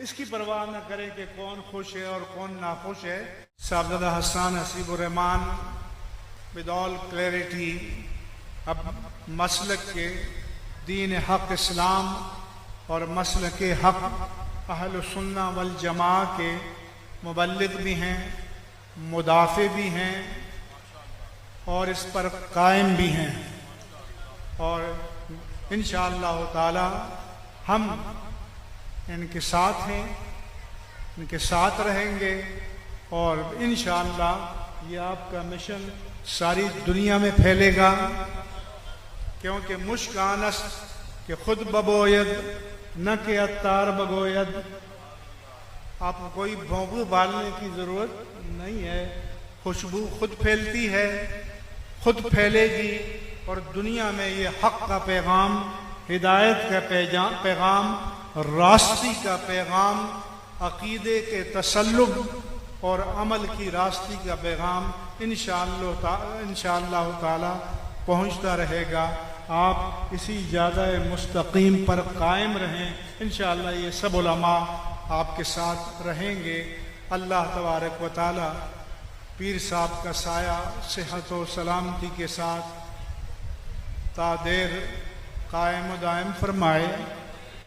इसकी परवाह न करें कि कौन खुश है और कौन नाखुश है। Sahabzada Hasan Hasibur Rahman with all clarity अब मसलक के दीन हक इस्लाम और मसलक के हक अहल सुन्ना वल जमा के मुबल्लिग भी हैं, मुदाफ़े भी हैं और इस पर कायम भी हैं। और इंशाअल्लाह ताला हम इनके साथ हैं, इनके साथ रहेंगे और इंशाअल्लाह ये आपका मिशन सारी दुनिया में फैलेगा। क्योंकि मुश्कानस के खुद बबोयद न के अत्तार बगोयद, आपको कोई भोंपू बालने की ज़रूरत नहीं है। खुशबू खुद फैलती है, खुद फैलेगी और दुनिया में ये हक का पैगाम, हिदायत का पैगाम, रास्ती का पैगाम, अकीदे के तसल्लुब और अमल की रास्ती का पैगाम इंशाअल्लाह ताला पहुँचता रहेगा। आप इसी ज़्यादा मुस्तकीम पर कायम रहें। इंशाअल्लाह ये सब उलमा आपके साथ रहेंगे। अल्लाह तबारक व तआला पीर साहब का साया सेहत व सलामती के साथ तादेर कायम दायम फरमाए।